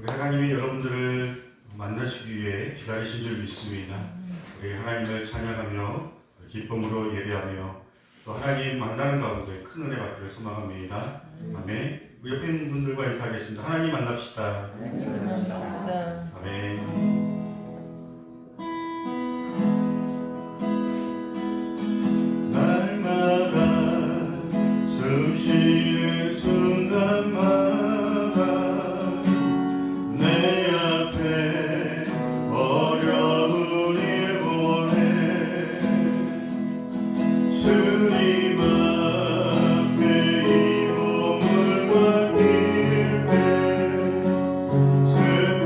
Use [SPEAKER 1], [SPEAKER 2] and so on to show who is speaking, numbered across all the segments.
[SPEAKER 1] 우리 하나님이 여러분들을 만나시기 위해 기다리신 줄 믿습니다. 우리 하나님을 찬양하며 기쁨으로 예배하며 또 하나님 만나는 가운데 큰 은혜 받기를 소망합니다. 아멘. 우리 옆에 있는 분들과 인사하겠습니다. 하나님 만납시다. 아멘. 숨쉬는 순간마다 내 앞에 어려운 일 보내 주님 앞에 이 몸을 맡길 때 슬픔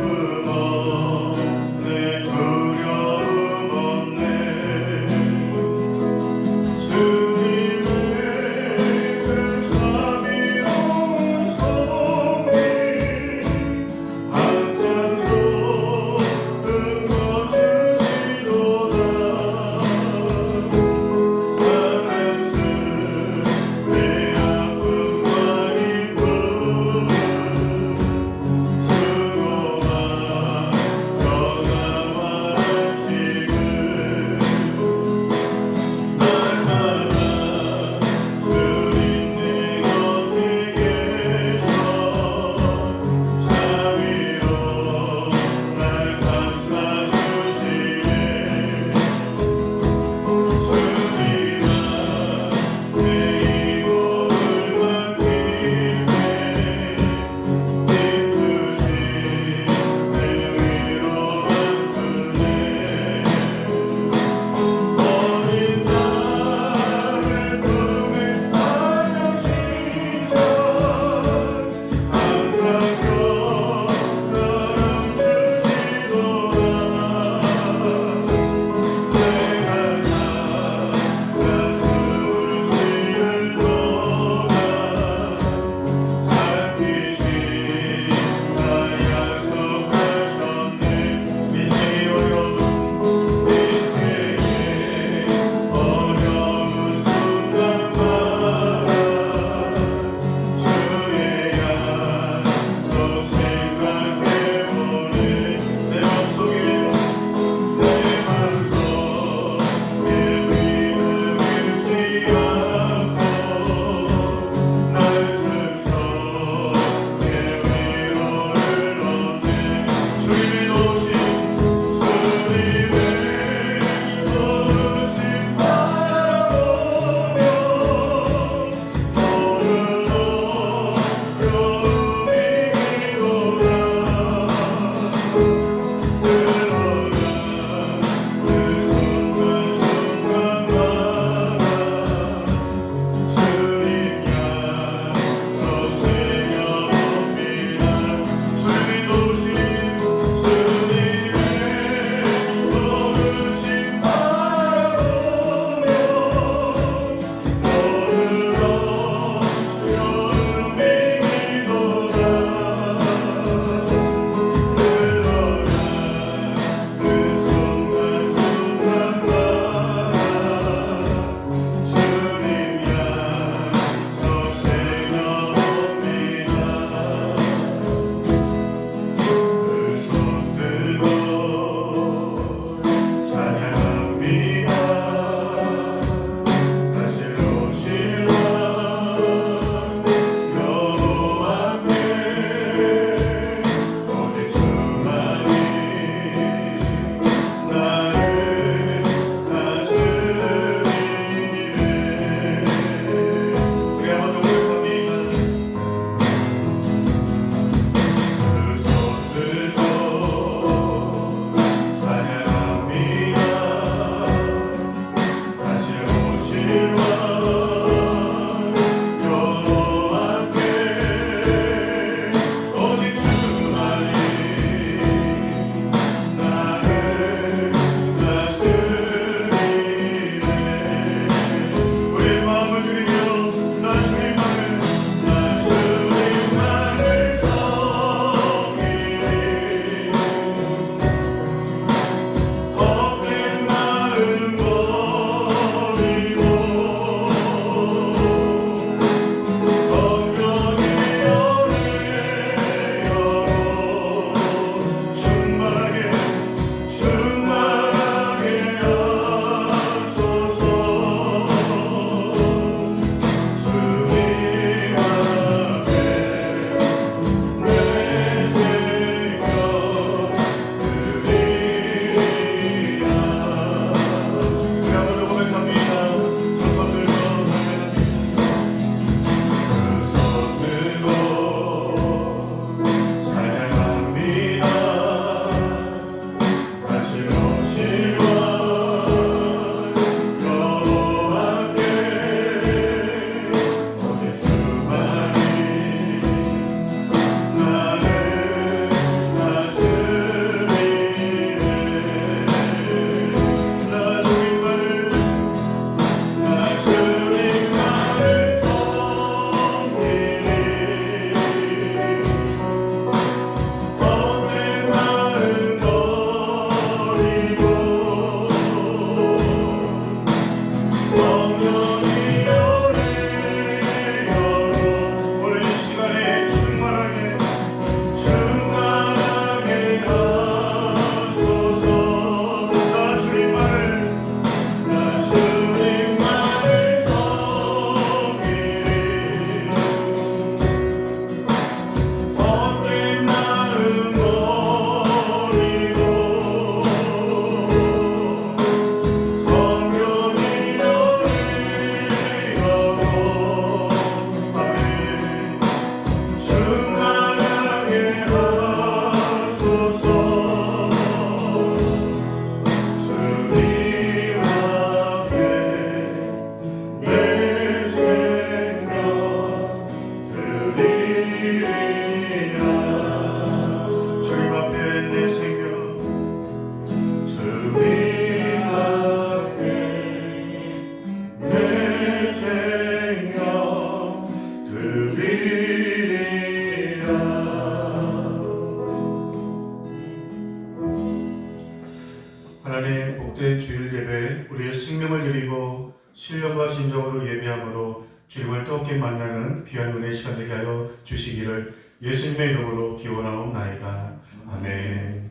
[SPEAKER 1] 시간에 복된 주일 예배 우리의 생명을 드리고 신령과 진정으로 예배함으로 주님을 뜨겁게 만나는 귀한 은혜의 시간 되게 하여 주시기를 예수님의 이름으로 기원하옵나이다. 아멘.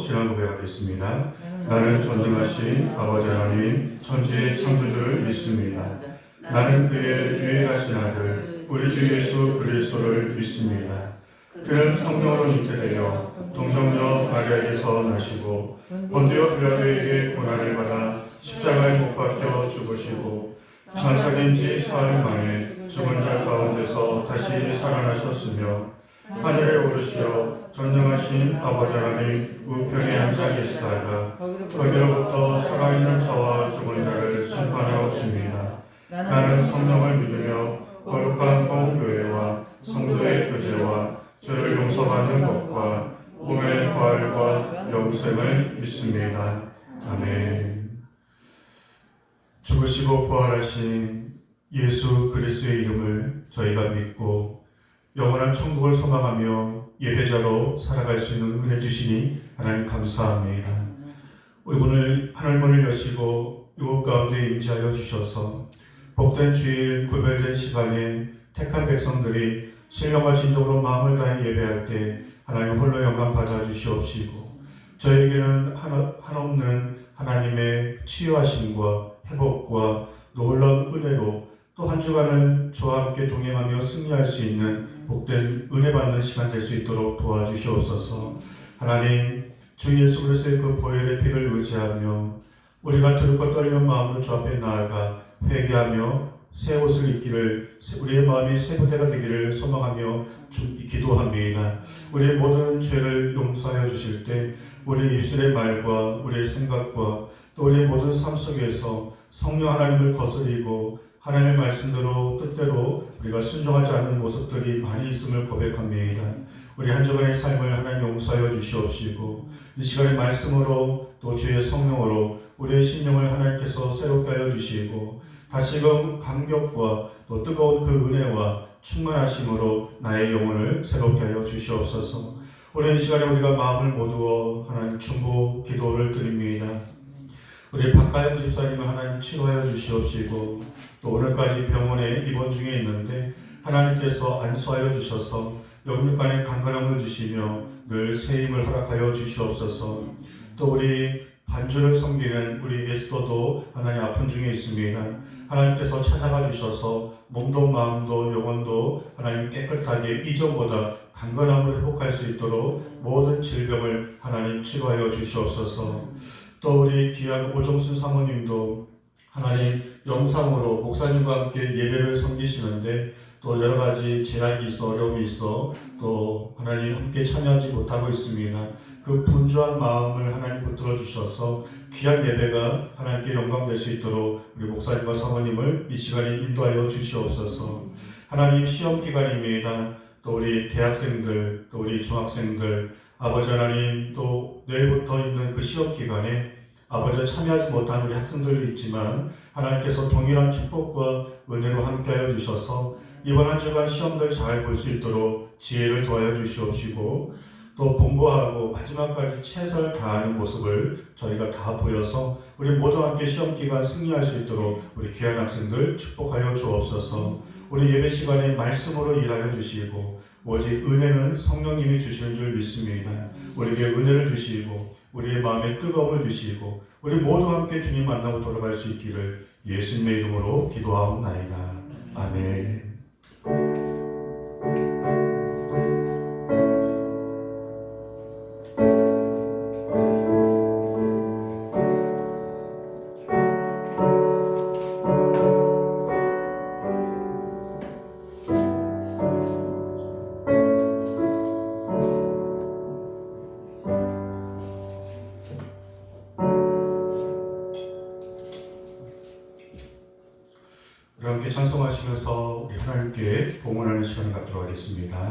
[SPEAKER 1] 신앙 고백하겠습니다. 나는 전능하신 아버지 하나님 천지의 창조주를 믿습니다. 나는 그의 유일하신 아들 우리 주 예수 그리스도를 믿습니다. 그는 성령으로 잉태되어 동정녀 마리아에게서 나시고 본디오 빌라도에게 고난을 받아 십자가에 못 박혀 죽으시고 천사된 지 사흘 만에 죽은 자 가운데서 다시 살아나셨으며 하늘에 오르시어 전능하신 아버지 하나님 우편에 앉아 계시다가 거기로부터 살아있는 자와 죽은 자를 심판하러 오십니다. 나는 성령을 믿으며 거룩한 공교회와 성도의 교제와 죄를 용서받는 것과 몸의 부활과 영생을 믿습니다. 아멘. 죽으시고 부활하신 예수 그리스도의 이름을 저희가 믿고 영원한 천국을 소망하며 예배자로 살아갈 수 있는 은혜 주시니 하나님 감사합니다. 오늘 하늘문을 여시고 이곳 가운데 임재하여 주셔서 복된 주일 구별된 시간에 택한 백성들이 신령과 진정으로 마음을 다해 예배할 때 하나님 홀로 영광 받아 주시옵시고 저에게는 한없는 하나님의 치유하심과 회복과 놀라운 은혜로 또 한 주간을 저와 함께 동행하며 승리할 수 있는 복된 은혜 받는 시간 될 수 있도록 도와주시옵소서. 하나님 주 예수 그리스도의 그 보혈의 피를 의지하며 우리가 두렵고 떨리는 마음으로 주 앞에 나아가 회개하며 새 옷을 입기를 우리의 마음이 새 부대가 되기를 소망하며 기도합니다. 우리의 모든 죄를 용서하여 주실 때 우리 입술의 말과 우리의 생각과 또 우리의 모든 삶 속에서 성령 하나님을 거스리고 하나님의 말씀대로 뜻대로 우리가 순종하지 않는 모습들이 많이 있음을 고백합니다. 우리 한 주간의 삶을 하나님 용서하여 주시옵시고 이 시간의 말씀으로 또 주의 성령으로 우리의 심령을 하나님께서 새롭게 하여 주시고 다시금 감격과 또 뜨거운 그 은혜와 충만하심으로 나의 영혼을 새롭게 하여 주시옵소서. 오늘 이 시간에 우리가 마음을 모두어 하나님 중보 기도를 드립니다. 우리 박가영 집사님을 하나님 치료하여 주시옵시고 또 오늘까지 병원에 입원 중에 있는데 하나님께서 안수하여 주셔서 영육간의 강건함을 주시며 늘 새 힘을 허락하여 주시옵소서. 또 우리 반주를 섬기는 우리 에스더도 하나님 아픈 중에 있습니다. 하나님께서 찾아가 주셔서 몸도 마음도 영혼도 하나님 깨끗하게 이전보다 강건함을 회복할 수 있도록 모든 질병을 하나님 치료하여 주시옵소서. 또 우리 귀한 오정순 사모님도 하나님 영상으로 목사님과 함께 예배를 섬기시는데 또 여러 가지 제약이 있어 어려움이 있어 또 하나님 함께 참여하지 못하고 있습니다. 그 분주한 마음을 하나님 붙들어 주셔서 귀한 예배가 하나님께 영광 될 수 있도록 우리 목사님과 사모님을 이 시간에 인도하여 주시옵소서. 하나님 시험 기간입니다. 또 우리 대학생들 또 우리 중학생들 아버지 하나님 또 내일부터 있는 그 시험 기간에 아버지 참여하지 못한 우리 학생들도 있지만 하나님께서 동일한 축복과 은혜로 함께하여 주셔서 이번 한 주간 시험들 잘 볼 수 있도록 지혜를 더하여 주시옵시고 또 공부하고 마지막까지 최선을 다하는 모습을 저희가 다 보여서 우리 모두 함께 시험기간 승리할 수 있도록 우리 귀한 학생들 축복하여 주옵소서. 우리 예배 시간에 말씀으로 일하여 주시고 오직 은혜는 성령님이 주시는 줄 믿습니다. 우리에게 은혜를 주시고 우리의 마음에 뜨거움을 주시고 우리 모두 함께 주님 만나고 돌아갈 수 있기를 예수님의 이름으로 기도하옵나이다. 아멘. 함께 찬송하시면서 우리 하나님께 봉헌하는 시간을 갖도록 하겠습니다.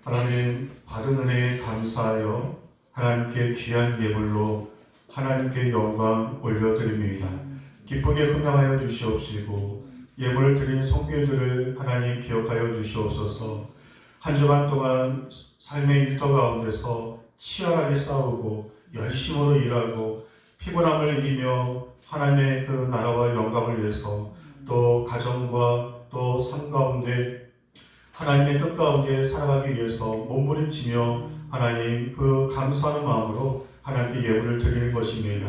[SPEAKER 1] 하나님 받은 은혜에 감사하여 하나님께 귀한 예물로 하나님께 영광 올려드립니다. 기쁘게 흥양하여 주시옵시고 예물을 드린 성교들을 하나님 기억하여 주시옵소서. 한 주간 동안 삶의 일터 가운데서 치열하게 싸우고 열심으로 일하고 피곤함을 이기며 하나님의 그 나라와 영광을 위해서 또 가정과 또 삶 가운데 하나님의 뜻 가운데 살아가기 위해서 몸부림치며 하나님 그 감사하는 마음으로 하나님께 예물을 드리는 것입니다.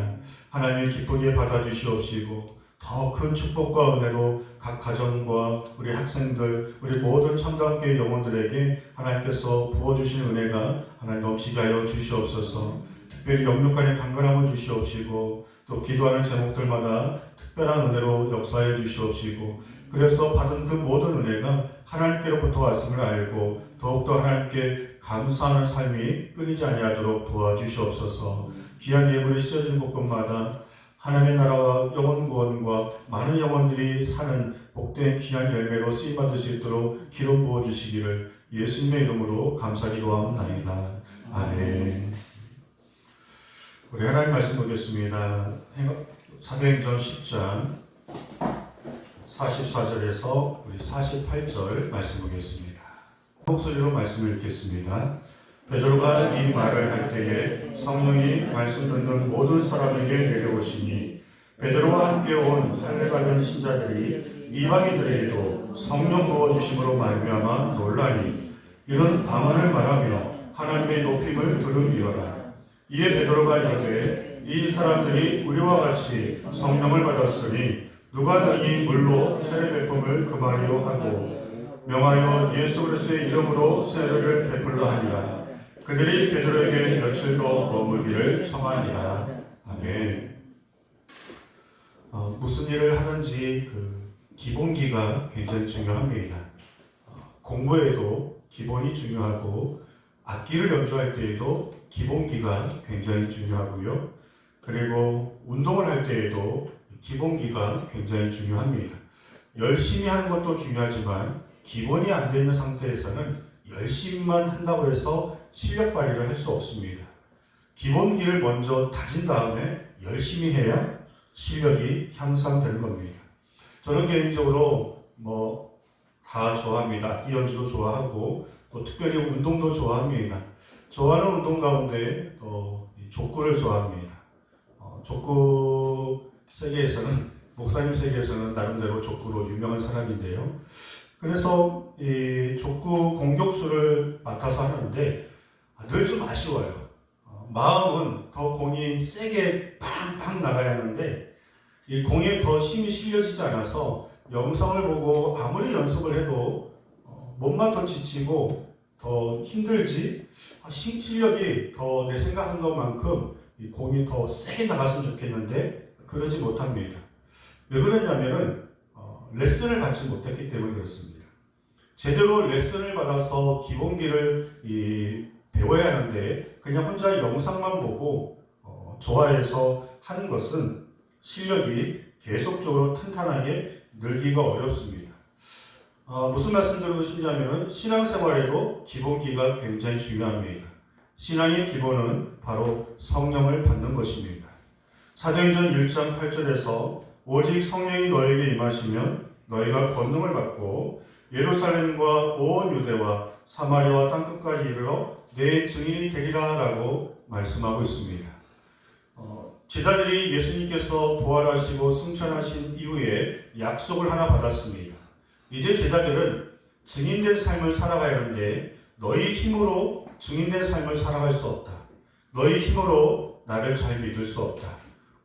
[SPEAKER 1] 하나님 기쁘게 받아주시옵시고 더 큰 축복과 은혜로 각 가정과 우리 학생들, 우리 모든 참담교회 영혼들에게 하나님께서 부어주신 은혜가 하나님 넘치게 하여 주시옵소서. 특별히 영육간의 강건함을 주시옵시고 또 기도하는 제목들마다 특별한 은혜로 역사해 주시옵시고 그래서 받은 그 모든 은혜가 하나님께로부터 왔음을 알고 더욱더 하나님께 감사하는 삶이 끊이지 아니하도록 도와주시옵소서. 귀한 예물이 씌어진 곳곳마다 하나님의 나라와 영혼 구원과 많은 영혼들이 사는 복된 귀한 열매로 쓰임받을 수 있도록 기름 부어주시기를 예수님의 이름으로 감사기도하옵나이다. 아멘. 우리 하나님 말씀 보겠습니다. 사도행전 10장 44절에서 우리 48절 말씀 보겠습니다. 목소리로 말씀을 읽겠습니다. 베드로가 이 말을 할 때에 성령이 말씀 듣는 모든 사람에게 내려오시니 베드로와 함께 온 할례받은 신자들이 이방인들에게도 성령 부어주심으로 말미암아 놀라니 이런 방언을 말하며 하나님의 높임을 들음이어라. 이에 베드로가 이르되 이 사람들이 우리와 같이 성령을 받았으니 누가 능히 물로 세례 베품을 금하리요 하고 명하여 예수 그리스도의 이름으로 세례를 베풀라 하니라. 그들이 베드로에게 며칠 더 머물기를 청하니라. 아멘. 무슨 일을 하든지 그 기본기가 굉장히 중요합니다. 공부에도 기본이 중요하고 악기를 연주할 때에도 기본기가 굉장히 중요하고요. 그리고 운동을 할 때에도 기본기가 굉장히 중요합니다. 열심히 하는 것도 중요하지만 기본이 안 되는 상태에서는 열심히만 한다고 해서 실력 발휘를 할 수 없습니다. 기본기를 먼저 다진 다음에 열심히 해야 실력이 향상되는 겁니다. 저는 개인적으로 다 좋아합니다. 악기 연주도 좋아하고 또 특별히 운동도 좋아합니다. 좋아하는 운동 가운데 족구를 좋아합니다. 족구 세계에서는 목사님 세계에서는 나름대로 족구로 유명한 사람인데요. 그래서 이 족구 공격수를 맡아서 하는데 늘 좀 아쉬워요. 마음은 더 공이 세게 팡팡 나가야 하는데 이 공에 더 힘이 실려지지 않아서 영상을 보고 아무리 연습을 해도 몸만 더 지치고 더 힘들지 실력이 더 내 생각한 것만큼 이 공이 더 세게 나갔으면 좋겠는데 그러지 못합니다. 왜 그러냐면은 레슨을 받지 못했기 때문에 그렇습니다. 제대로 레슨을 받아서 기본기를 배워야 하는데 그냥 혼자 영상만 보고 좋아해서 하는 것은 실력이 계속적으로 탄탄하게 늘기가 어렵습니다. 무슨 말씀 드리고 싶냐면 신앙생활에도 기본기가 굉장히 중요합니다. 신앙의 기본은 바로 성령을 받는 것입니다. 사도행전 1장 8절에서 오직 성령이 너에게 임하시면 너희가 권능을 받고 예루살렘과 온 유대와 사마리아와 땅끝까지 이르러 내 증인이 되리라 라고 말씀하고 있습니다. 제자들이 예수님께서 부활하시고 승천하신 이후에 약속을 하나 받았습니다. 이제 제자들은 증인된 삶을 살아가야 하는데 너희 힘으로 증인된 삶을 살아갈 수 없다. 너희 힘으로 나를 잘 믿을 수 없다.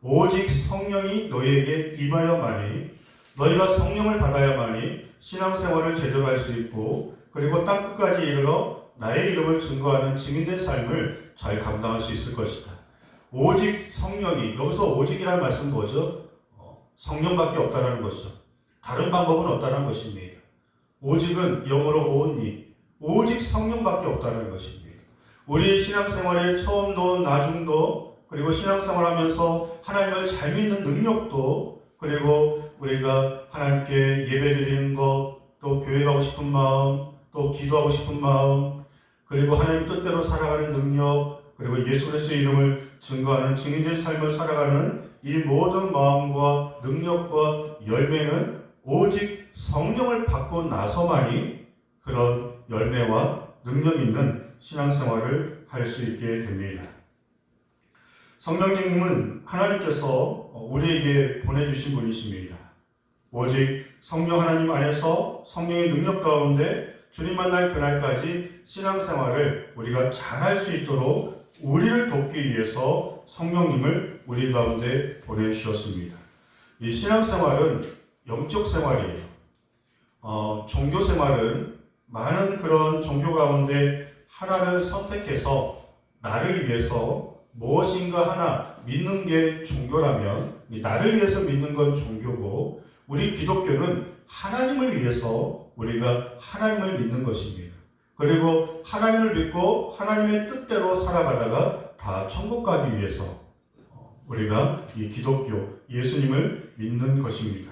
[SPEAKER 1] 오직 성령이 너희에게 임하여만이 너희가 성령을 받아야만이 신앙생활을 제대로 할 수 있고 그리고 땅끝까지 이르러 나의 이름을 증거하는 증인된 삶을 잘 감당할 수 있을 것이다. 오직 성령이 여기서 오직이라는 말씀 뭐죠? 성령밖에 없다는 것이죠. 다른 방법은 없다는 것입니다. 오직은 영어로 only 오직 성령밖에 없다는 것입니다. 우리 신앙생활의 처음도 나중도 그리고 신앙생활하면서 하나님을 잘 믿는 능력도 그리고 우리가 하나님께 예배드리는 것, 또 교회 가고 싶은 마음, 또 기도하고 싶은 마음, 그리고 하나님 뜻대로 살아가는 능력, 그리고 예수 그리스도의 이름을 증거하는 증인된 삶을 살아가는 이 모든 마음과 능력과 열매는 오직 성령을 받고 나서만이 그런 열매와 능력 있는 신앙생활을 할 수 있게 됩니다. 성령님은 하나님께서 우리에게 보내주신 분이십니다. 오직 성령 하나님 안에서 성령의 능력 가운데 주님 만날 그날까지 신앙생활을 우리가 잘할 수 있도록 우리를 돕기 위해서 성령님을 우리 가운데 보내주셨습니다. 이 신앙생활은 영적 생활이에요. 종교 생활은 많은 그런 종교 가운데 하나를 선택해서 나를 위해서 무엇인가 하나 믿는 게 종교라면 나를 위해서 믿는 건 종교고, 우리 기독교는 하나님을 위해서 우리가 하나님을 믿는 것입니다. 그리고 하나님을 믿고 하나님의 뜻대로 살아가다가 다 천국 가기 위해서 우리가 이 기독교, 예수님을 믿는 것입니다.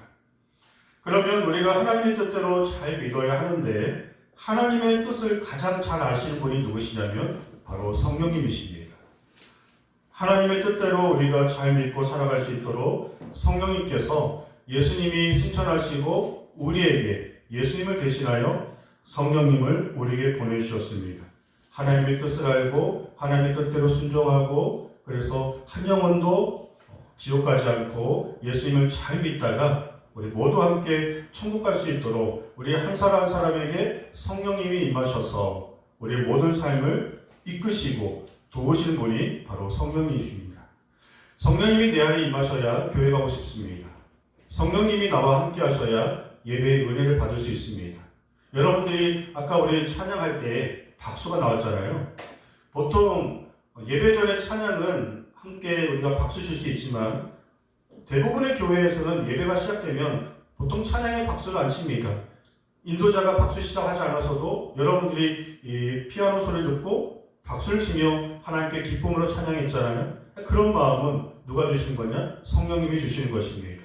[SPEAKER 1] 그러면 우리가 하나님의 뜻대로 잘 믿어야 하는데, 하나님의 뜻을 가장 잘 아시는 분이 누구시냐면 바로 성령님이십니다. 하나님의 뜻대로 우리가 잘 믿고 살아갈 수 있도록 성령님께서 예수님이 신천하시고 우리에게 예수님을 대신하여 성령님을 우리에게 보내주셨습니다. 하나님의 뜻을 알고 하나님의 뜻대로 순종하고, 그래서 한 영혼도 지옥 가지 않고 예수님을 잘 믿다가 우리 모두 함께 천국 갈 수 있도록 우리 한 사람 한 사람에게 성령님이 임하셔서 우리 모든 삶을 이끄시고 도우시는 분이 바로 성령님이십니다. 성령님이 내 안에 임하셔야 교회 가고 싶습니다. 성령님이 나와 함께 하셔야 예배의 은혜를 받을 수 있습니다. 여러분들이 아까 우리 찬양할 때 박수가 나왔잖아요. 보통 예배 전에 찬양은 함께 우리가 박수 칠 수 있지만, 대부분의 교회에서는 예배가 시작되면 보통 찬양에 박수를 안 칩니다. 인도자가 박수 시작하지 않아서도 여러분들이 이 피아노 소리 듣고 박수를 치며 하나님께 기쁨으로 찬양했잖아요. 그런 마음은 누가 주시는 거냐? 성령님이 주시는 것입니다.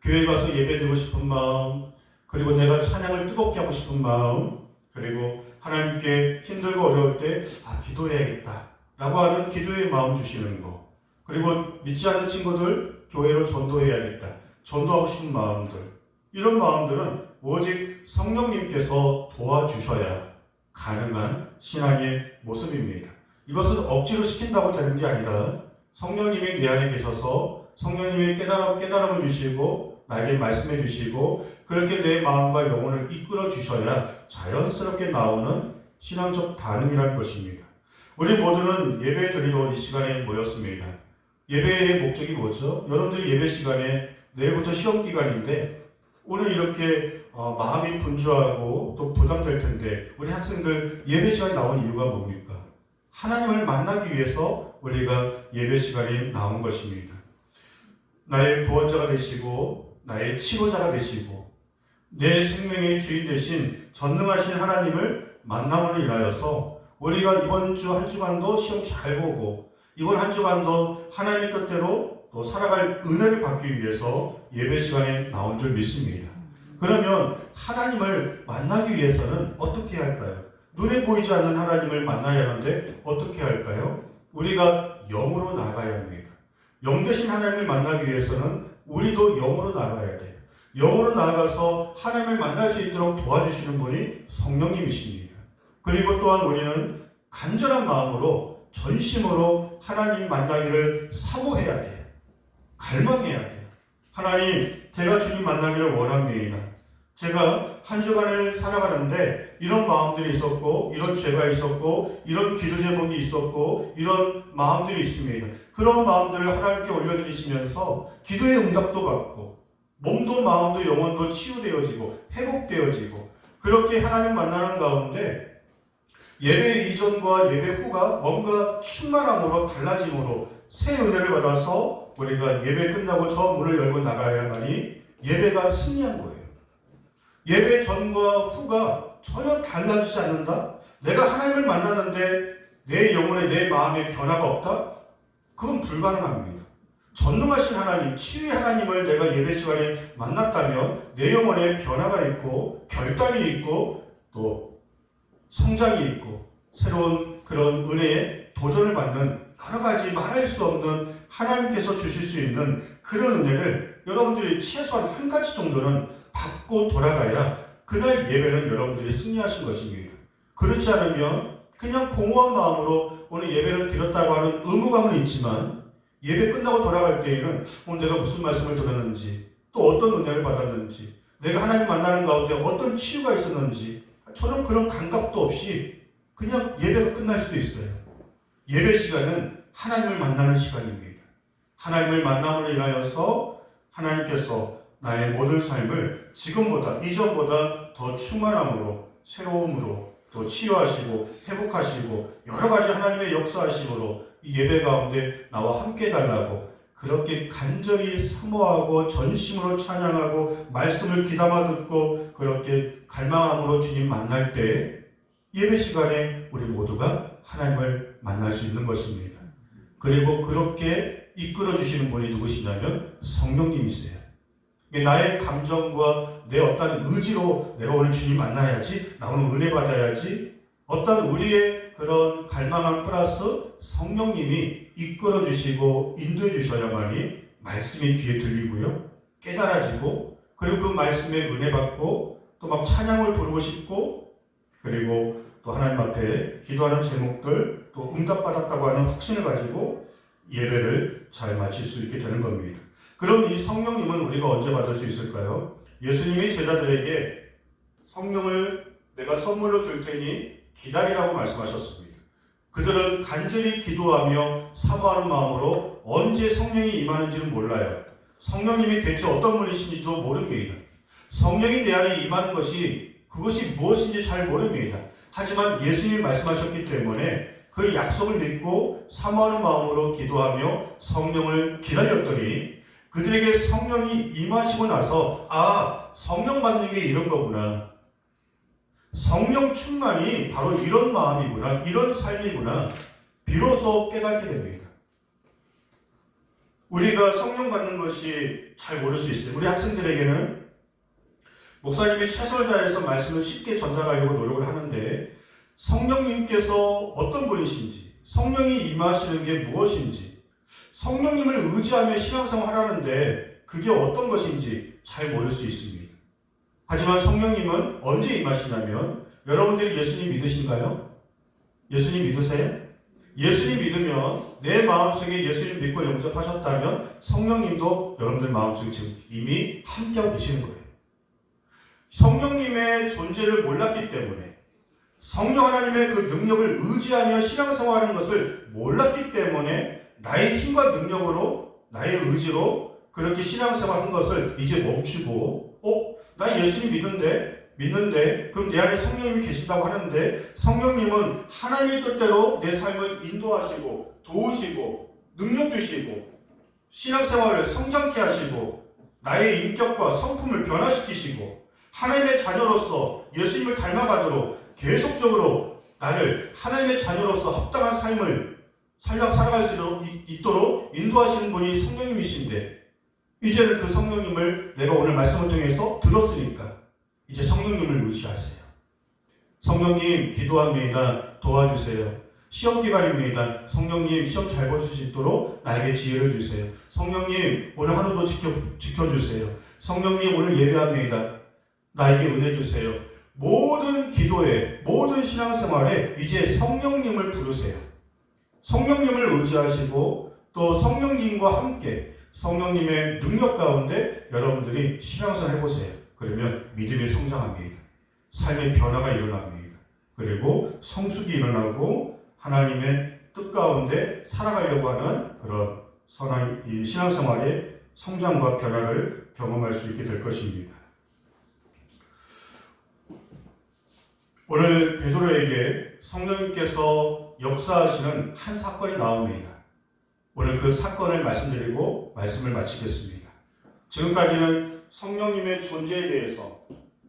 [SPEAKER 1] 교회 가서 예배 드리고 싶은 마음, 그리고 내가 찬양을 뜨겁게 하고 싶은 마음, 그리고 하나님께 힘들고 어려울 때 기도해야겠다 라고 하는 기도의 마음 주시는 거, 그리고 믿지 않는 친구들 교회로 전도해야겠다, 전도하고 싶은 마음들, 이런 마음들은 오직 성령님께서 도와주셔야 가능한 신앙의 모습입니다. 이것은 억지로 시킨다고 되는 게 아니라 성령님이 내 안에 계셔서 성령님이 깨달음을 주시고 나에게 말씀해 주시고 그렇게 내 마음과 영혼을 이끌어 주셔야 자연스럽게 나오는 신앙적 반응이라는 것입니다. 우리 모두는 예배 드리러 이 시간에 모였습니다. 예배의 목적이 뭐죠? 여러분들이 예배 시간에 내일부터 시험 기간인데 오늘 이렇게 마음이 분주하고 또 부담될 텐데, 우리 학생들 예배 시간에 나온 이유가 뭡니까? 하나님을 만나기 위해서 우리가 예배 시간에 나온 것입니다. 나의 구원자가 되시고 나의 치료자가 되시고 내 생명의 주인 되신 전능하신 하나님을 만남으로 인하여서 우리가 이번 주 한 주간도 시험 잘 보고 이번 한 주간도 하나님의 뜻대로 또 살아갈 은혜를 받기 위해서 예배 시간에 나온 줄 믿습니다. 그러면 하나님을 만나기 위해서는 어떻게 해야 할까요? 눈에 보이지 않는 하나님을 만나야 하는데 어떻게 할까요? 우리가 영으로 나가야 합니다. 영 되신 하나님을 만나기 위해서는 우리도 영으로 나가야 돼요. 영으로 나아가서 하나님을 만날 수 있도록 도와주시는 분이 성령님이십니다. 그리고 또한 우리는 간절한 마음으로 전심으로 하나님 만나기를 사모해야 돼요. 갈망해야 돼요. 하나님, 제가 주님 만나기를 원합니다. 제가 한 주간을 살아가는데 이런 마음들이 있었고 이런 죄가 있었고 이런 기도 제목이 있었고 이런 마음들이 있습니다. 그런 마음들을 하나님께 올려드리시면서 기도의 응답도 받고 몸도 마음도 영혼도 치유되어지고 회복되어지고 그렇게 하나님 만나는 가운데 예배 이전과 예배 후가 뭔가 충만함으로 달라짐으로 새 은혜를 받아서 우리가 예배 끝나고 저 문을 열고 나가야만이 예배가 승리한 거예요. 예배 전과 후가 전혀 달라지지 않는다? 내가 하나님을 만나는데 내 영혼에 내 마음에 변화가 없다? 그건 불가능합니다. 전능하신 하나님, 치유의 하나님을 내가 예배 시간에 만났다면 내 영혼에 변화가 있고 결단이 있고 또 성장이 있고 새로운 그런 은혜에 도전을 받는 여러 가지 말할 수 없는 하나님께서 주실 수 있는 그런 은혜를 여러분들이 최소한 한 가지 정도는 받고 돌아가야 그날 예배는 여러분들이 승리하신 것입니다. 그렇지 않으면 그냥 공허한 마음으로 오늘 예배를 드렸다고 하는 의무감은 있지만 예배 끝나고 돌아갈 때에는 오늘 내가 무슨 말씀을 들었는지 또 어떤 은혜를 받았는지 내가 하나님 만나는 가운데 어떤 치유가 있었는지 저는 그런 감각도 없이 그냥 예배가 끝날 수도 있어요. 예배 시간은 하나님을 만나는 시간입니다. 하나님을 만남으로 인하여서 하나님께서 나의 모든 삶을 지금보다 이전보다 더 충만함으로 새로움으로 또 치유하시고 회복하시고 여러 가지 하나님의 역사하심으로 이 예배 가운데 나와 함께 달라고 그렇게 간절히 사모하고 전심으로 찬양하고 말씀을 귀담아 듣고 그렇게 갈망함으로 주님 만날 때 예배 시간에 우리 모두가 하나님을 만날 수 있는 것입니다. 그리고 그렇게 이끌어 주시는 분이 누구시냐면 성령님이세요. 나의 감정과 내 어떤 의지로 내가 오늘 주님 만나야지, 나 오늘 은혜 받아야지, 어떤 우리의 그런 갈망함 플러스 성령님이 이끌어 주시고 인도해 주셔야만이 말씀이 귀에 들리고요, 깨달아지고, 그리고 그 말씀에 은혜 받고 또 막 찬양을 부르고 싶고, 그리고 또 하나님 앞에 기도하는 제목들 또 응답받았다고 하는 확신을 가지고 예배를 잘 마칠 수 있게 되는 겁니다. 그럼 이 성령님은 우리가 언제 받을 수 있을까요? 예수님이 제자들에게 성령을 내가 선물로 줄 테니 기다리라고 말씀하셨습니다. 그들은 간절히 기도하며 사모하는 마음으로 언제 성령이 임하는지는 몰라요. 성령님이 대체 어떤 분이신지도 모릅니다. 성령이 내 안에 임하는 것이 그것이 무엇인지 잘 모릅니다. 하지만 예수님이 말씀하셨기 때문에 그 약속을 믿고 사모하는 마음으로 기도하며 성령을 기다렸더니 그들에게 성령이 임하시고 나서 성령 받는 게 이런 거구나. 성령 충만이 바로 이런 마음이구나. 이런 삶이구나. 비로소 깨닫게 됩니다. 우리가 성령 받는 것이 잘 모를 수 있어요. 우리 학생들에게는 목사님이 최선을 다해서 말씀을 쉽게 전달하려고 노력을 하는데 성령님께서 어떤 분이신지, 성령이 임하시는 게 무엇인지, 성령님을 의지하며 신앙생활 하라는데 그게 어떤 것인지 잘 모를 수 있습니다. 하지만 성령님은 언제 임하시냐면, 여러분들이 예수님 믿으신가요? 예수님 믿으세요? 예수님 믿으면 내 마음속에 예수님 믿고 영접하셨다면 성령님도 여러분들 마음속에 지금 이미 함께하고 계시는 거예요. 성령님의 존재를 몰랐기 때문에, 성령 하나님의 그 능력을 의지하며 신앙생활하는 것을 몰랐기 때문에 나의 힘과 능력으로, 나의 의지로 그렇게 신앙생활한 것을 이제 멈추고, 나 예수님 믿는데 그럼 내 안에 성령님이 계신다고 하는데, 성령님은 하나님의 뜻대로 내 삶을 인도하시고 도우시고 능력 주시고 신앙생활을 성장케 하시고 나의 인격과 성품을 변화시키시고 하나님의 자녀로서 예수님을 닮아가도록 계속적으로 나를 하나님의 자녀로서 합당한 삶을 살아갈 수 있도록 인도하시는 분이 성령님이신데, 이제는 그 성령님을 내가 오늘 말씀을 통해서 들었으니까 이제 성령님을 의지하세요. 성령님 기도합니다. 도와주세요. 시험 기간입니다. 성령님 시험 잘 볼 수 있도록 나에게 지혜를 주세요. 성령님 오늘 하루도 지켜주세요. 성령님 오늘 예배합니다. 나에게 은혜 주세요. 모든 기도에, 모든 신앙생활에 이제 성령님을 부르세요. 성령님을 의지하시고 또 성령님과 함께 성령님의 능력 가운데 여러분들이 신앙생활 해보세요. 그러면 믿음이 성장합니다. 삶의 변화가 일어납니다. 그리고 성숙이 일어나고 하나님의 뜻 가운데 살아가려고 하는 그런 선한 이 신앙생활의 성장과 변화를 경험할 수 있게 될 것입니다. 오늘 베드로에게 성령님께서 역사하시는 한 사건이 나옵니다. 오늘 그 사건을 말씀드리고 말씀을 마치겠습니다. 지금까지는 성령님의 존재에 대해서,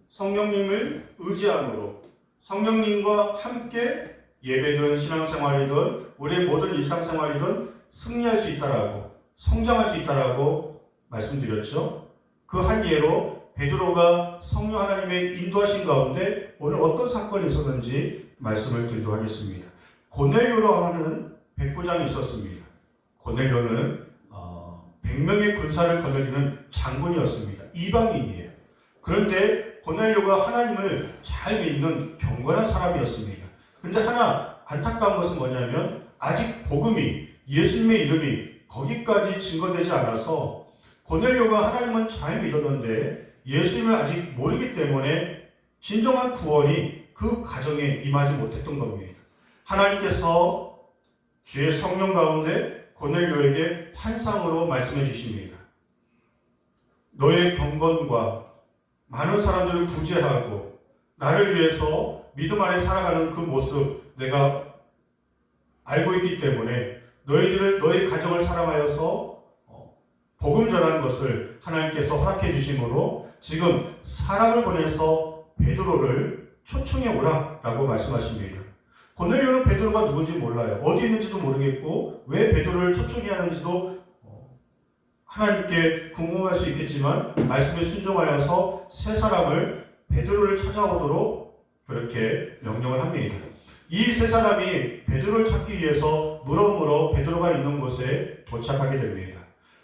[SPEAKER 1] 성령님을 의지함으로 성령님과 함께 예배든 신앙생활이든 우리의 모든 일상생활이든 승리할 수 있다라고, 성장할 수 있다라고 말씀드렸죠. 그 한 예로 베드로가 성령 하나님의 인도하신 가운데 오늘 어떤 사건이 있었는지 말씀을 드리도록 하겠습니다. 고넬료로 하는 백부장이 있었습니다. 고넬료는 100명의 군사를 거느리는 장군이었습니다. 이방인이에요. 그런데 고넬료가 하나님을 잘 믿는 경건한 사람이었습니다. 그런데 하나 안타까운 것은 뭐냐면, 아직 복음이, 예수님의 이름이 거기까지 증거되지 않아서 고넬료가 하나님은 잘 믿었는데 예수님을 아직 모르기 때문에 진정한 구원이 그 가정에 임하지 못했던 겁니다. 하나님께서 주의 성령 가운데 고넬료에게 환상으로 말씀해 주십니다. 너의 경건과 많은 사람들을 구제하고 나를 위해서 믿음 안에 살아가는 그 모습 내가 알고 있기 때문에 너의 가정을 사랑하여서 복음 전하는 것을 하나님께서 허락해 주심으로 지금 사람을 보내서 베드로를 초청해 오라라고 말씀하십니다. 고넬료는 베드로가 누군지 몰라요. 어디 있는지도 모르겠고 왜 베드로를 초청해야 하는지도 하나님께 궁금할 수 있겠지만 말씀에 순종하여서 세 사람을 베드로를 찾아오도록 그렇게 명령을 합니다. 이 세 사람이 베드로를 찾기 위해서 물어 베드로가 있는 곳에 도착하게 됩니다.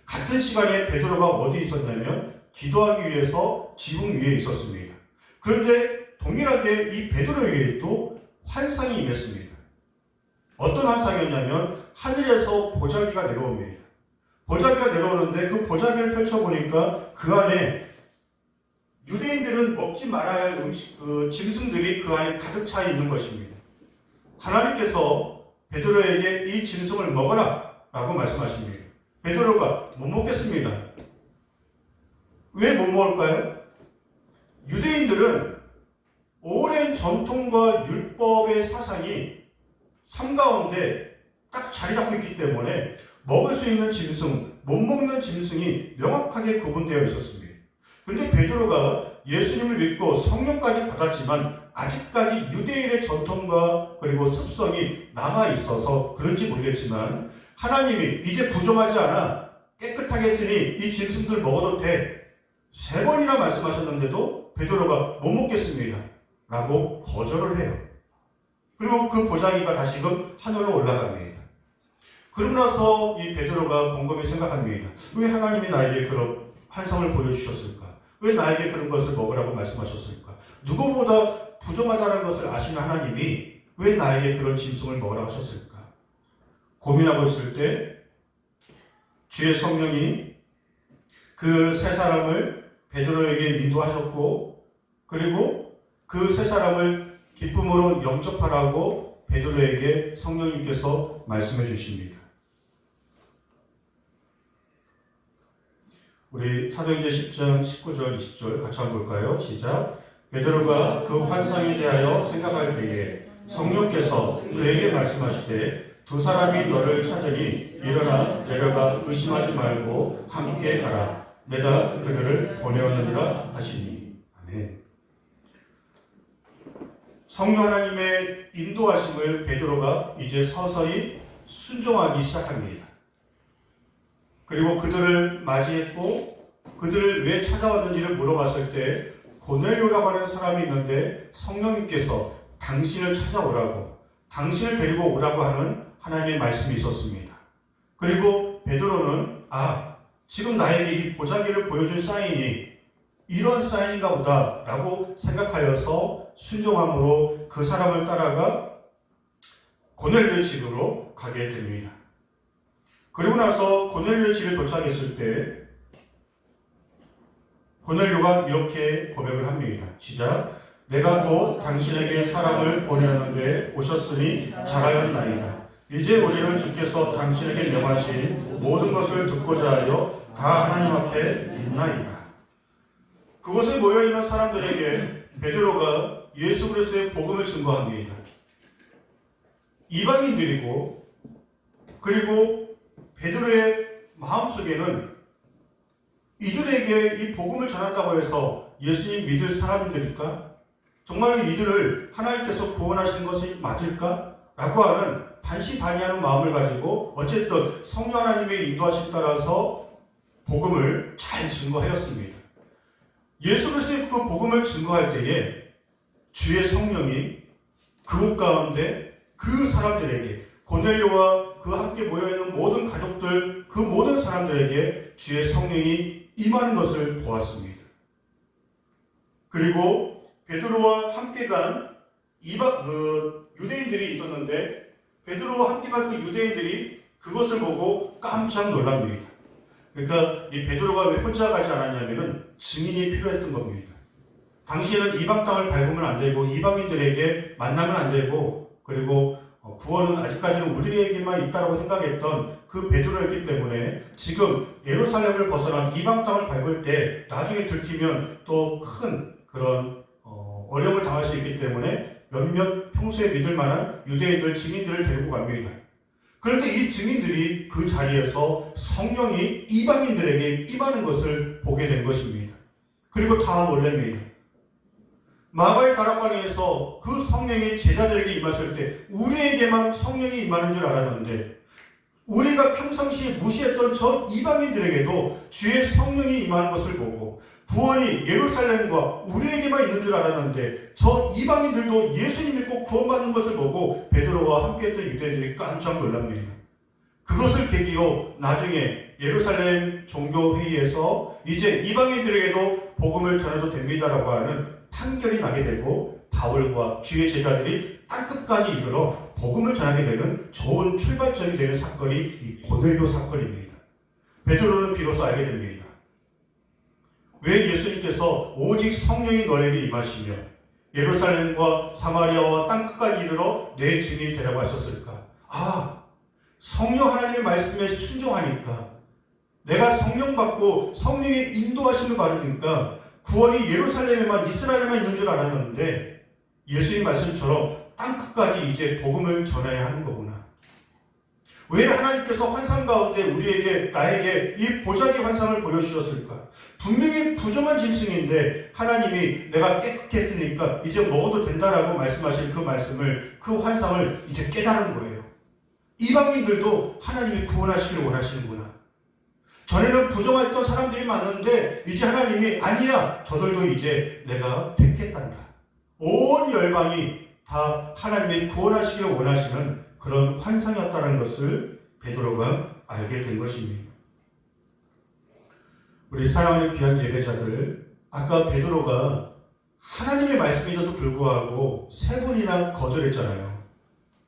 [SPEAKER 1] 같은 시간에 베드로가 어디 있었냐면 기도하기 위해서 지붕 위에 있었습니다. 그런데 동일하게 이 베드로에게 또 환상이 임했습니다. 어떤 환상이었냐면 하늘에서 보자기가 내려옵니다. 보자기가 내려오는데 그 보자기를 펼쳐보니까 그 안에 유대인들은 먹지 말아야 할 짐승들이 그 안에 가득 차 있는 것입니다. 하나님께서 베드로에게 이 짐승을 먹어라 라고 말씀하십니다. 베드로가 못 먹겠습니다. 왜 못 먹을까요? 유대인들은 오랜 전통과 율법의 사상이 삶 가운데 딱 자리 잡고 있기 때문에 먹을 수 있는 짐승, 못 먹는 짐승이 명확하게 구분되어 있었습니다. 근데 베드로가 예수님을 믿고 성령까지 받았지만 아직까지 유대인의 전통과 그리고 습성이 남아 있어서 그런지 모르겠지만 하나님이 이제 부족하지 않아 깨끗하게 했으니 이 짐승들 먹어도 돼. 3번이나 말씀하셨는데도 베드로가 못 먹겠습니다. 라고 거절을 해요. 그리고 그 보자기가 다시금 하늘로 올라갑니다. 그러고 나서 이 베드로가 곰곰이 생각합니다. 왜 하나님이 나에게 그런 환상을 보여주셨을까? 왜 나에게 그런 것을 먹으라고 말씀하셨을까? 누구보다 부정하다는 것을 아시는 하나님이 왜 나에게 그런 짐승을 먹으라고 하셨을까? 고민하고 있을 때 주의 성령이 그 세 사람을 베드로에게 인도하셨고 그리고 그 세 사람을 기쁨으로 영접하라고 베드로에게 성령님께서 말씀해 주십니다. 우리 사도행전 10장 19절 20절 같이 한번 볼까요? 시작. 베드로가 그 환상에 대하여 생각할 때에 성령께서 그에게 말씀하시되 두 사람이 너를 찾으니 일어나 내려가 의심하지 말고 함께 가라. 내가 그들을 보내었느니라 하시니. 아멘. 성령 하나님의 인도하심을 베드로가 이제 서서히 순종하기 시작합니다. 그리고 그들을 맞이했고 그들을 왜 찾아왔는지를 물어봤을 때 고넬료라고 하는 사람이 있는데 성령님께서 당신을 찾아오라고 당신을 데리고 오라고 하는 하나님의 말씀이 있었습니다. 그리고 베드로는 지금 나에게 이 보자기를 보여준 사인이 이런 사인인가 보다 라고 생각하여서 순종함으로 그 사람을 따라가 고넬료의 집으로 가게 됩니다. 그리고 나서 고넬료의 집에 도착했을 때 고넬료가 이렇게 고백을 합니다. 시작. 내가 또 당신에게 사람을 보내었는데 오셨으니 잘하였나이다. 이제 우리는 주께서 당신에게 명하신 모든 것을 듣고자 하여 다 하나님 앞에 있나이다. 그곳에 모여있는 사람들에게 베드로가 예수 그리스도의 복음을 증거합니다. 이방인들이고 그리고 베드로의 마음속에는 이들에게 이 복음을 전한다고 해서 예수님 믿을 사람들일까? 정말 이들을 하나님께서 구원하시는 것이 맞을까? 라고 하는 반신반의하는 마음을 가지고 어쨌든 성령 하나님의 인도하심 따라서 복음을 잘 증거하였습니다. 예수 그리스도의 그 복음을 증거할 때에 주의 성령이 그곳 가운데 그 사람들에게 고넬료와 그 함께 모여있는 모든 가족들 그 모든 사람들에게 주의 성령이 임하는 것을 보았습니다. 그리고 베드로와 함께 간 유대인들이 있었는데 베드로와 함께 간 그 유대인들이 그것을 보고 깜짝 놀랍니다. 그러니까 이 베드로가 왜 혼자 가지 않았냐면은 증인이 필요했던 겁니다. 당시에는 이방 땅을 밟으면 안 되고 이방인들에게 만나면 안 되고 그리고 구원은 아직까지는 우리에게만 있다고 생각했던 그 베드로였기 때문에 지금 예루살렘을 벗어난 이방 땅을 밟을 때 나중에 들키면 또 큰 그런 어려움을 당할 수 있기 때문에 몇몇 평소에 믿을 만한 유대인들 증인들을 데리고 갑니다. 그런데 이 증인들이 그 자리에서 성령이 이방인들에게 임하는 것을 보게 된 것입니다. 그리고 다 놀랍니다. 마가의 다락방에서 그 성령이 제자들에게 임하실 때 우리에게만 성령이 임하는 줄 알았는데 우리가 평상시에 무시했던 저 이방인들에게도 주의 성령이 임하는 것을 보고 구원이 예루살렘과 우리에게만 있는 줄 알았는데 저 이방인들도 예수님 믿고 구원받는 것을 보고 베드로와 함께했던 유대인들이 깜짝 놀랍니다. 그것을 계기로 나중에 예루살렘 종교회의에서 이제 이방인들에게도 복음을 전해도 됩니다라고 하는 판결이 나게 되고 바울과 주의 제자들이 땅끝까지 이르러 복음을 전하게 되는 좋은 출발점이 되는 사건이 이 고넬료 사건입니다. 베드로는 비로소 알게 됩니다. 왜 예수님께서 오직 성령이 너에게 임하시며 예루살렘과 사마리아와 땅끝까지 이르러 내 증인이 되라고 하셨을까? 성령 하나님의 말씀에 순종하니까 내가 성령 받고 성령의 인도하심을 받으니까 구원이 예루살렘에만 이스라엘에만 있는 줄 알았는데 예수님 말씀처럼 땅끝까지 이제 복음을 전해야 하는 거구나. 왜 하나님께서 환상 가운데 우리에게 나에게 이 보자기 환상을 보여주셨을까? 분명히 부정한 짐승인데 하나님이 내가 깨끗했으니까 이제 먹어도 된다라고 말씀하신 그 말씀을 그 환상을 이제 깨달은 거예요. 이방인들도 하나님이 구원하시기를 원하시는구나. 전에는 부정했던 사람들이 많은데 이제 하나님이 아니야 저들도 이제 내가 택했단다. 온 열방이 다 하나님이 구원하시기를 원하시는 그런 환상이었다는 것을 베드로가 알게 된 것입니다. 우리 사랑하는 귀한 예배자들, 아까 베드로가 하나님의 말씀인데도 불구하고 3번이나 거절했잖아요.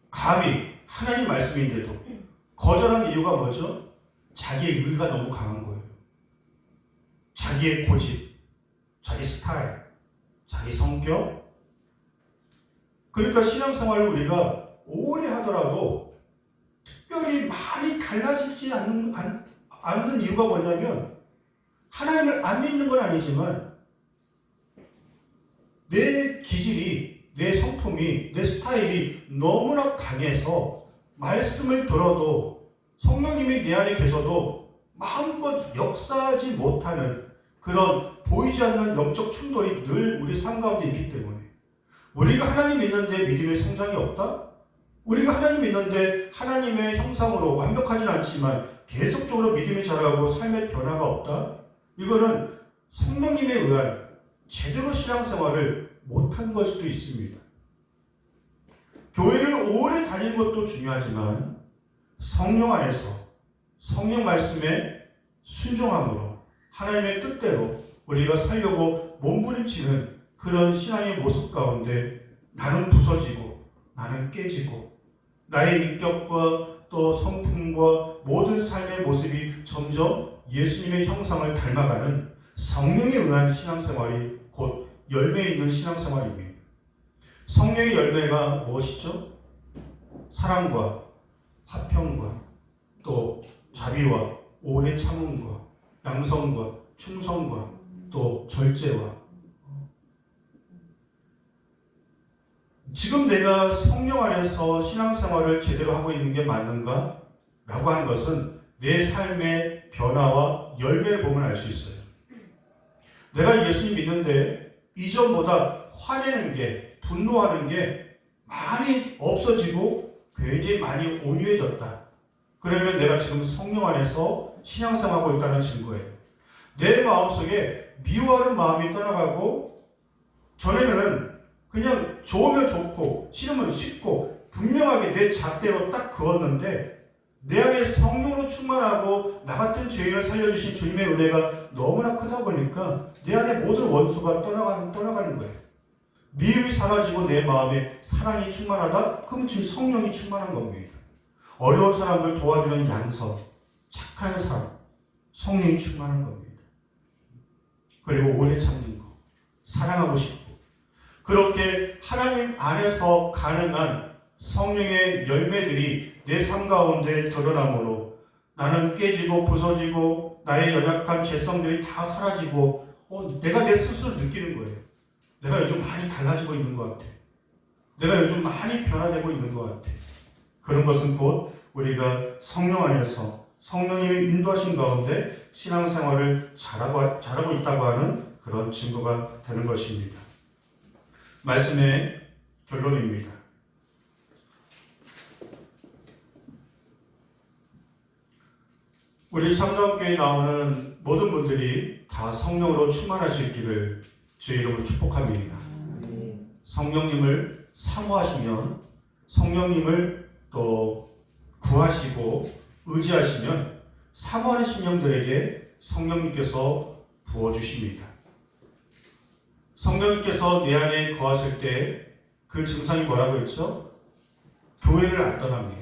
[SPEAKER 1] 감히 하나님 말씀인데도 거절한 이유가 뭐죠? 자기의 의가 너무 강한 거예요. 자기의 고집, 자기 스타일, 자기 성격. 그러니까 신앙생활을 우리가 오래 하더라도 특별히 많이 달라지지 않는 이유가 뭐냐면 하나님을 안 믿는 건 아니지만 내 기질이, 내 성품이, 내 스타일이 너무나 강해서 말씀을 들어도 성령님이 내 안에 계셔도 마음껏 역사하지 못하는 그런 보이지 않는 영적 충돌이 늘 우리 삶 가운데 있기 때문에 우리가 하나님 믿는데 믿음의 성장이 없다? 우리가 하나님 믿는데 하나님의 형상으로 완벽하진 않지만 계속적으로 믿음이 자라고 삶의 변화가 없다? 이거는 성령님에 의한 제대로 신앙생활을 못한 걸 수도 있습니다. 교회를 오래 다니는 것도 중요하지만 성령 안에서 성령 말씀에 순종함으로 하나님의 뜻대로 우리가 살려고 몸부림치는 그런 신앙의 모습 가운데 나는 부서지고 나는 깨지고 나의 인격과 또 성품과 모든 삶의 모습이 점점 예수님의 형상을 닮아가는 성령에 의한 신앙생활이 곧 열매 있는 신앙생활입니다. 성령의 열매가 무엇이죠? 사랑과 화평과 또 자비와 오래 참음과 양성과 충성과 또 절제와 지금 내가 성령 안에서 신앙생활을 제대로 하고 있는 게 맞는가? 라고 하는 것은 내 삶의 변화와 열매를 보면 알 수 있어요. 내가 예수님 믿는데 이전보다 화내는 게, 분노하는 게 많이 없어지고 굉장히 많이 온유해졌다. 그러면 내가 지금 성령 안에서 신앙생활하고 있다는 증거예요. 내 마음속에 미워하는 마음이 떠나가고 전에는 그냥 좋으면 좋고 싫으면 싫고 분명하게 내 잣대로 딱 그었는데 내 안에 성령으로 충만하고 나 같은 죄인을 살려주신 주님의 은혜가 너무나 크다 보니까 내 안에 모든 원수가 떠나가는 거예요. 미움이 사라지고 내 마음에 사랑이 충만하다? 그럼 지금 성령이 충만한 겁니다. 어려운 사람들 도와주는 양성, 착한 삶, 성령이 충만한 겁니다. 그리고 오래 참는 거, 사랑하고 싶고 그렇게 하나님 안에서 가능한 성령의 열매들이 내 삶 가운데 드러나므로 나는 깨지고 부서지고 나의 연약한 죄성들이 다 사라지고 내가 내 스스로 느끼는 거예요. 내가 요즘 많이 달라지고 있는 것 같아. 내가 요즘 많이 변화되고 있는 것 같아. 그런 것은 곧 우리가 성령 안에서 성령님의 인도하신 가운데 신앙생활을 잘하고 있다고 하는 그런 증거가 되는 것입니다. 말씀의 결론입니다. 우리 참정교회에 나오는 모든 분들이 다 성령으로 충만하실 길을 주의 이름으로 축복합니다. 성령님을 사모하시면 성령님을 또 구하시고 의지하시면 사모하는 심령들에게 성령님께서 부어주십니다. 성령님께서 내 안에 거하실 때 그 증상이 뭐라고 했죠? 교회를 안 떠납니다.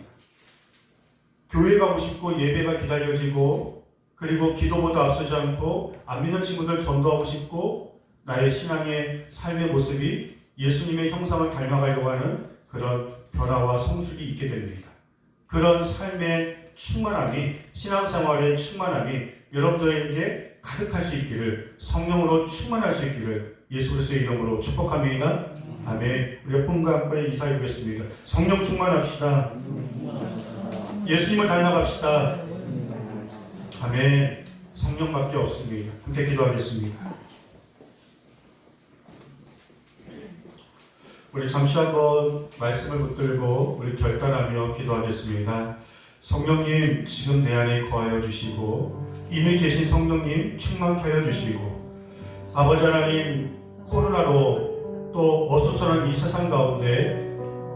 [SPEAKER 1] 교회 가고 싶고 예배가 기다려지고 그리고 기도보다 앞서지 않고 안 믿는 친구들 전도하고 싶고 나의 신앙의 삶의 모습이 예수님의 형상을 닮아가려고 하는 그런 변화와 성숙이 있게 됩니다. 그런 삶의 충만함이 신앙생활의 충만함이 여러분들에게 가득할 수 있기를 성령으로 충만할 수 있기를 예수 그리스도의 이름으로 축복합니다. 아멘. 우리가 꿈과 함께 이사해 보겠습니다. 성령 충만합시다. 예수님을 닮아갑시다. 아멘. 성령밖에 없습니다. 함께 기도하겠습니다. 우리 잠시 한번 말씀을 붙들고 우리 결단하며 기도하겠습니다. 성령님 지금 내 안에 거하여 주시고 이미 계신 성령님 충만케 하여 주시고 아버지 하나님 코로나로 또 어수선한 이 세상 가운데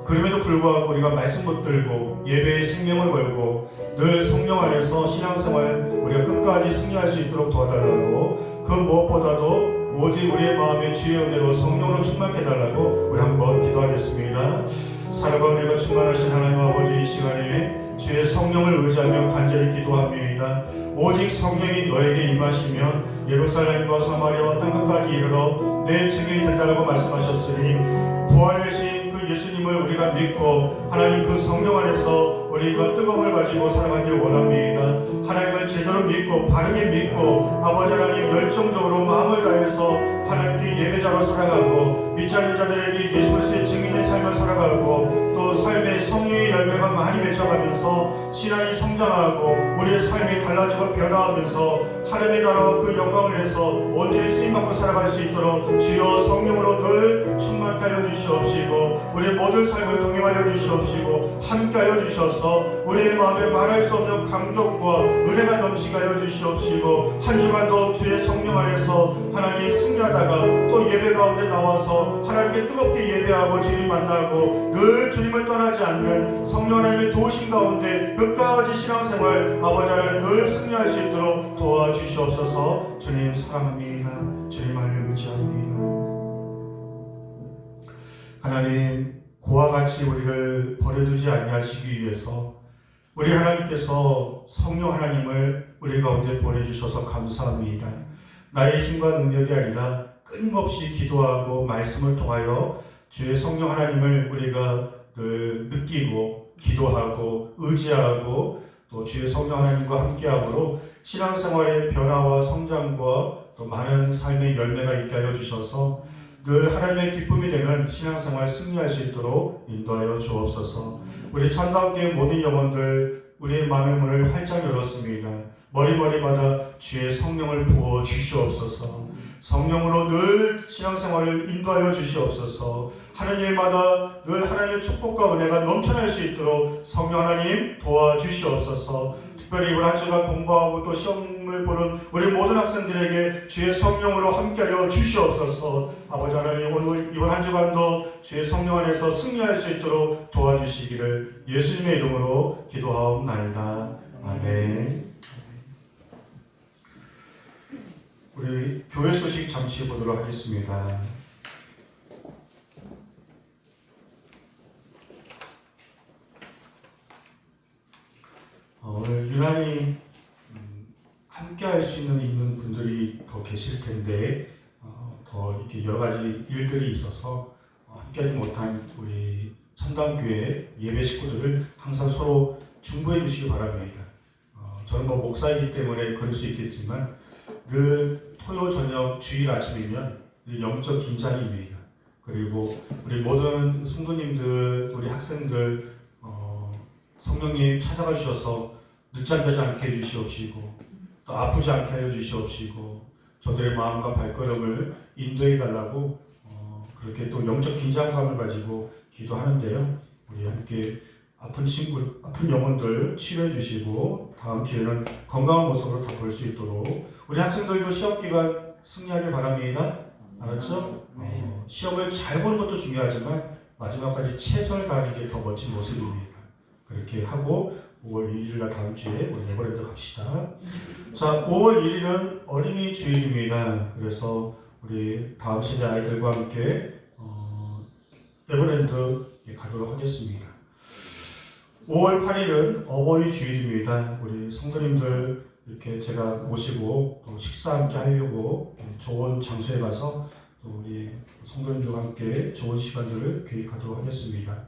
[SPEAKER 1] 그럼에도 불구하고 우리가 말씀 붙들고 예배에 생명을 걸고 늘 성령 안에서 신앙생활 우리가 끝까지 승리할 수 있도록 도와달라고 그 무엇보다도 오직 우리의 마음에 주의 은혜로 성령으로 충만케 해달라고 우리 한번 기도하겠습니다. 사랑과 은혜가 충만하신 하나님 아버지 이 시간에 주의 성령을 의지하며 간절히 기도합니다. 오직 성령이 너에게 임하시면 예루살렘과 사마리아와 땅끝까지 이르러 내 증인이 된다고 말씀하셨으니 부활하신 그 예수님을 우리가 믿고 하나님 그 성령 안에서 우리가 뜨거움을 가지고 살아가길 원합니다. 하나님을 제대로 믿고 바르게 믿고 아버지 하나님 열정적으로 마음을 다해서 하나님께 예배자로 살아가고 믿지 않는 자들에게 예수 그리스도의 증인의 삶을 살아가고 또 삶의 성령의 열매가 많이 맺혀가면서 신앙이 성장하고 우리의 삶이 달라지고 변화하면서 하나님의 나라와 그 영광을 위해서 온전히 쓰임받고 살아갈 수 있도록 주여 성령으로 늘 충만케 하여 주시옵시고 우리의 모든 삶을 동행하여 주시옵시고 함께하여 주셔서 우리의 마음에 말할 수 없는 감격과 은혜가 넘치게 하여 주시옵시고 한 주간도 주의 성령 안에서 하나님 승리하다가 또 예배 가운데 나와서 하나님께 뜨겁게 예배하고 주님 만나고 늘 주님을 떠나지 않는 성령 하나님의 도우심 가운데 끝까지 신앙생활 아버지 하나님 늘 승리할 수 있도록 도와주시옵소서. 주님 사랑합니다. 주님을 의지합니다. 하나님 고와 같이 우리를 버려두지 아니하시기 위해서 우리 하나님께서 성령 하나님을 우리 가운데 보내주셔서 감사합니다. 나의 힘과 능력이 아니라 끊임없이 기도하고 말씀을 통하여 주의 성령 하나님을 우리가 느끼고 기도하고 의지하고 또 주의 성령 하나님과 함께함으로 신앙생활의 변화와 성장과 또 많은 삶의 열매가 있게 하여 주셔서 늘 하나님의 기쁨이 되는 신앙생활 승리할 수 있도록 인도하여 주옵소서. 우리 참다함께 모든 영혼들 우리의 마음의 문을 활짝 열었습니다. 머리마다 주의 성령을 부어 주시옵소서. 성령으로 늘 신앙생활을 인도하여 주시옵소서. 하는 일마다 늘 하나님의 축복과 은혜가 넘쳐날 수 있도록 성령 하나님 도와주시옵소서. 특별히 이번 한 주간 공부하고 또 시험을 보는 우리 모든 학생들에게 주의 성령으로 함께하여 주시옵소서. 아버지 하나님 오늘 이번 한 주간도 주의 성령 안에서 승리할 수 있도록 도와주시기를 예수님의 이름으로 기도하옵나이다. 아멘. 우리 교회 소식 잠시 보도록 하겠습니다. 오늘 유난히 함께 할 수 있는 분들이 더 계실 텐데 더 이렇게 여러 가지 일들이 있어서 함께하지 못한 우리
[SPEAKER 2] 참담교회 예배 식구들을 항상 서로 중보해 주시기 바랍니다. 저는 뭐 목사이기 때문에 그럴 수 있겠지만 그 토요 저녁 주일 아침이면 영적 긴장입니다. 그리고 우리 모든 성도님들, 우리 학생들 성령님 찾아가 주셔서 늦잠자지 않게 해주시옵시고 또 아프지 않게 하여 주시옵시고 저들의 마음과 발걸음을 인도해 달라고 그렇게 또 영적 긴장감을 가지고 기도하는데요. 우리 함께 아픈 친구, 아픈 영혼들 치료해 주시고 다음 주에는 건강한 모습으로 다 볼 수 있도록 우리 학생들도 시험 기간 승리하길 바랍니다. 알았죠? 시험을 잘 보는 것도 중요하지만 마지막까지 최선을 다하는 게 더 멋진 모습입니다. 그렇게 하고 5월 2일날 다음 주에 우리 에버랜드 갑시다. 자, 5월 1일은 어린이 주일입니다. 그래서 우리 다음 세대 아이들과 함께 에버랜드 가도록 하겠습니다. 5월 8일은 어버이 주일입니다. 우리 성도님들 이렇게 제가 모시고 또 식사 함께 하려고 좋은 장소에 가서 또 우리 성도님들과 함께 좋은 시간들을 계획하도록 하겠습니다.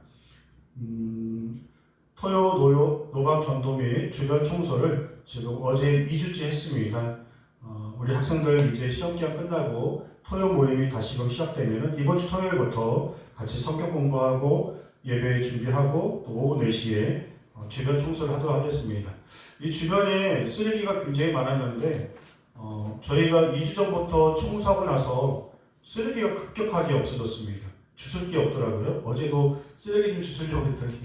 [SPEAKER 2] 토요 노방 전도 및 주변 청소를 지금 어제 2주째 했습니다. 우리 학생들 이제 시험 기간 끝나고 토요 모임이 다시금 시작되면은 이번 주 토요일부터 같이 성경 공부하고 예배 준비하고 또 오후 4시에 주변 청소를 하도록 하겠습니다. 이 주변에 쓰레기가 굉장히 많았는데 저희가 2주 전부터 청소하고 나서 쓰레기가 급격하게 없어졌습니다. 주술 게 없더라고요. 어제도 쓰레기 좀 주술려고 했더니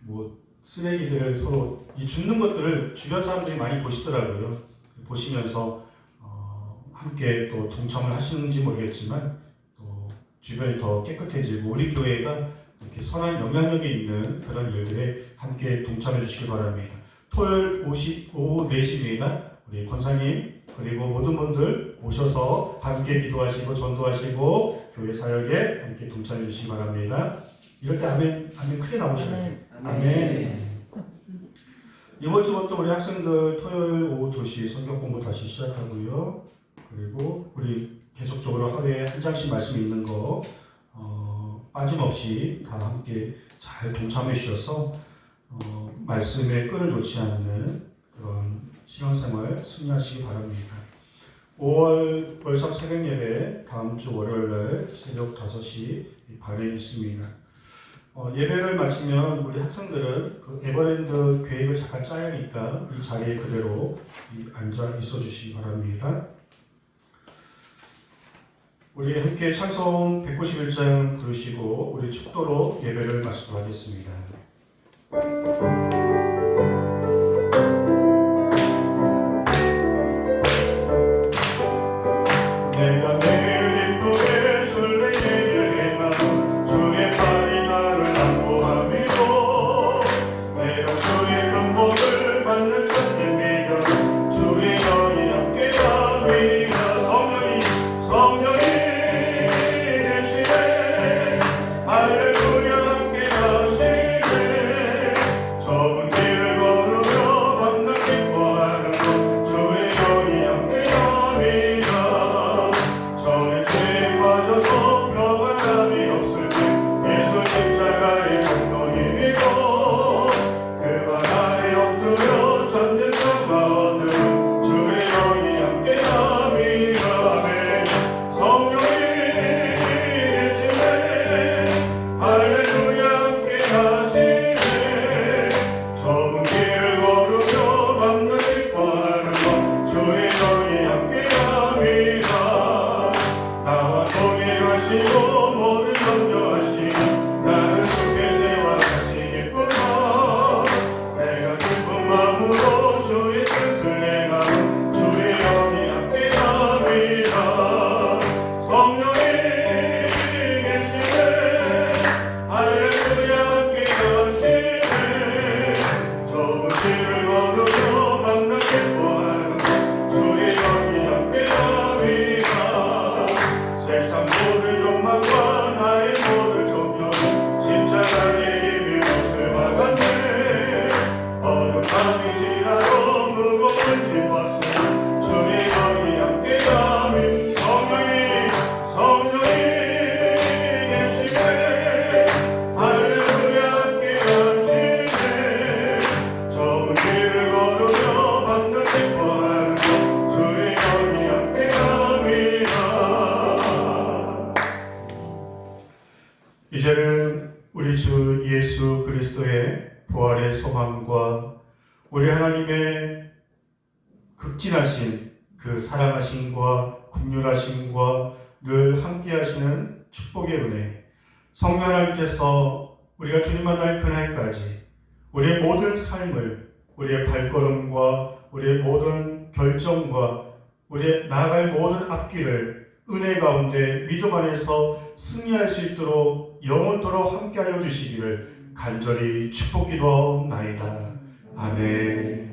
[SPEAKER 2] 뭐 쓰레기들을 서로 이 줍는 것들을 주변 사람들이 많이 보시더라고요. 보시면서 함께 또 동참을 하시는지 모르겠지만 또 주변이 더 깨끗해지고 우리 교회가 이렇게 선한 영향력이 있는 그런 일들에 함께 동참해 주시기 바랍니다. 토요일 오후 4시입니다. 우리 권사님 그리고 모든 분들 오셔서 함께 기도하시고 전도하시고 교회 사역에 함께 동참해 주시기 바랍니다. 이럴 때 아멘 크게 나오셔야 돼요. 아멘. 이번 주부터 우리 학생들 토요일 오후 2시 성경 공부 다시 시작하고요. 그리고 우리 계속적으로 하루에 한 장씩 말씀 읽는 거 빠짐없이 다 함께 잘 동참해 주셔서 말씀의 끈을 놓지 않는 그런 신앙생활 승리하시기 바랍니다. 5월 월삭 새벽 예배 다음 주 월요일날 새벽 5시 반에 있습니다. 예배를 마치면 우리 학생들은 그 에버랜드 계획을 잠깐 짜야 하니까 이 자리에 그대로 앉아 있어 주시기 바랍니다. 우리 함께 찬송 191장 부르시고 우리 축도로 예배를 마치도록 하겠습니다. 내가 매일 기쁘게 술래 얘기를 행하 주의 팔이 나를 안보함이고 내가 주의 근복을 받는 첫째 믿어 주의 영이 함께함이라 성령이 되시네 할렐루야 함께 하시네 적은 부활의 소망과 우리 하나님의 극진하신 그 사랑하심과 국률하심과 늘 함께하시는 축복의 은혜, 성령 하나님께서 우리가 주님 만날 그날까지 우리의 모든 삶을, 우리의 발걸음과 우리의 모든 결정과 우리의 나아갈 모든 앞길을 은혜 가운데 믿음 안에서 승리할 수 있도록 영원토록 함께하여 주시기를 간절히 축복기도하옵나이다. 아멘.